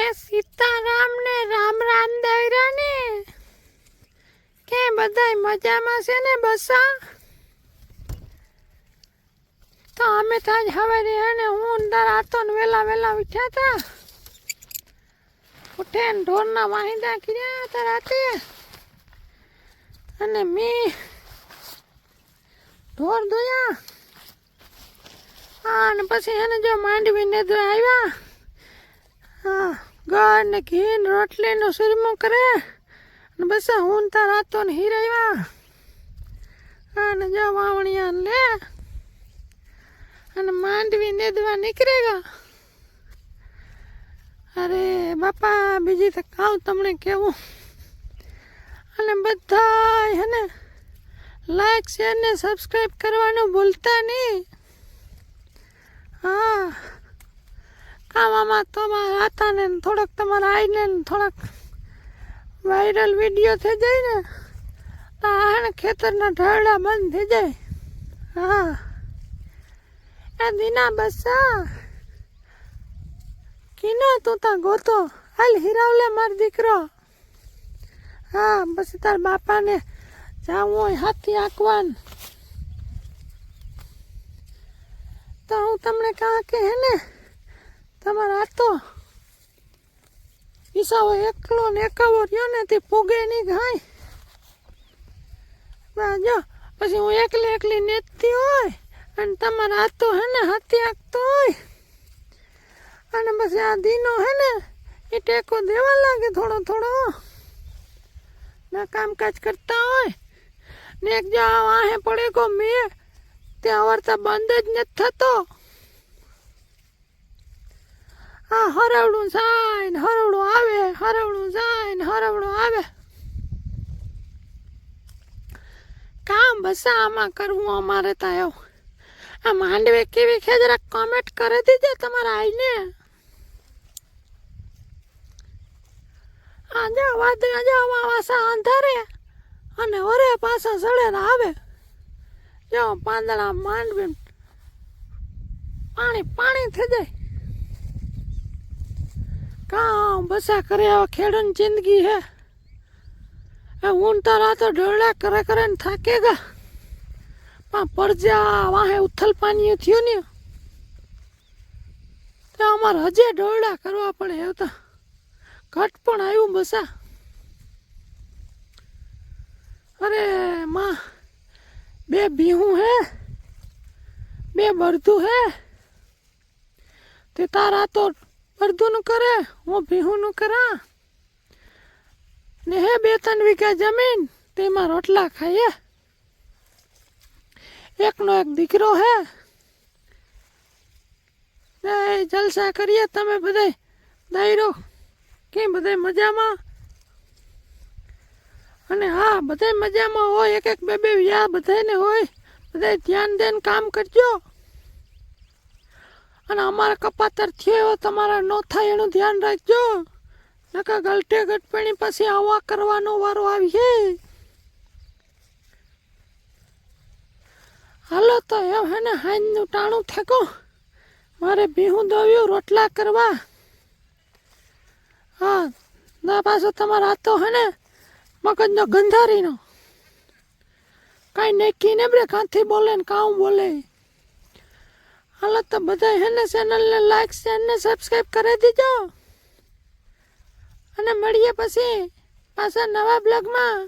હે સીતારામ ને રામ રામ દાયરા ને કે બધાય મજામાં છે ને બસા. તો અમે તો આજ હવારે અને હું અંદર આતો ને વેલા ઉઠ્યા હતા. ઉઠે ને ઢોરના વાહિંદા કર્યા હતા રાતે અને મેં ઢોર ધોયા. હા અને પછી એને જો માંડવીને જો આવ્યા. હા ગળ ને ઘી ને રોટલીનો સુરમો કરે અને બસ હું તાર રાતો ને હીરાવ્યા. અને જો વાવણિયા લે અને માંડવી નેદવા નીકળેગા. અરે બાપા બીજી તો કાઉ તમને કેવું. અને બધા હે ને લાઈક શેર ને સબસ્ક્રાઈબ કરવાનું ભૂલતા નહીં. હા આવામાં તમારા હતા ને થોડોક તમારા આવીને થોડાક વાયરલ વિડીયો થઈ જાય ને તો આ ખેતરના ઢળડા બંધ થઈ જાય. હા એ દીના બસા કીનો તું તા ગોતો હાલ હિરાવલે માર દીકરો. હા પછી તાર બાપાને જાવું હોય હાથી આંકવાન તો હું તમને કહા કે હે ને તમારા હાથો ઈસાવો એકલો ને એકાવો રહ્યો ને તે પૂગે નહીં ઘાય જો પછી હું એકલી નેતતી હોય અને તમારા હાથો હે ને હાથી આંકતો હોય અને પછી આ દીનો હે ને એ ટેકો દેવા લાગે થોડો ના કામકાજ કરતા હોય ને એક જો વાહે પડે કો મેં ત્યાં વર્તા બંધ જ નથી થતો. હા હરવડું જાય ને હરવડું આવે, હરવડું જાય ને હરવડું આવે. કામ બસા આમાં કરવું અમારે ત્યાં એવું. આ માંડવે કેવી છે જરા કોમેન્ટ કરી દીજે તમારા આઈને. આ જો વાદળા જો વાસા અંધારે અને ઓરે પાછા સડે ને આવે. જો પાંદડા માંડવી પાણી થઈ જાય. કામ બસા કરે ખેડૂત જિંદગી હે. હું તો રાતો ઢોળા કરે ને થાકેગા પણ પરજા વાહે ઉથલ પાણી થયું ને તો અમારે હજે ઢોળા કરવા પડે એવું તો ઘટ પણ આવ્યું બસા. અરે માં બે ભીહું હે બે બરધું હે તે તારા તો બરધુંનું કરે હું ભીહુંનું કરા ને હે 2-3 વીઘા જમીન તેમાં રોટલા ખાઈએ. એકનો એક દીકરો હે ને જલસા કરીએ. તમે બધા દાયરો કેમ બધા મજામાં? અને હા બધા મજામાં હોય. એક બે વ્યાહ બધાને હોય. બધા ધ્યાન દઈને કામ કરજો. અને અમારા કપાતર થયો એવો તમારા ન થાય એનું ધ્યાન રાખજો. નકા ગલટે ગટપણી પછી આવા કરવાનો વારો આવીએ. હાલો તો એમ હે ને હાંજનું ટાણું થેકો મારે ભીહું દોવ્યું રોટલા કરવા. હા ના પાછો તમારા હાથો હે ને મગજનો ગંધારીનો કાંઈ નેકી ને બ્રે કાંથી બોલે ને કાઉ બોલે. હાલો તો બધા હે ને ચેનલને લાઈક શેર ને સબસ્ક્રાઈબ કરી દીજો. અને મળીએ પછી પાછા નવા બ્લોગમાં.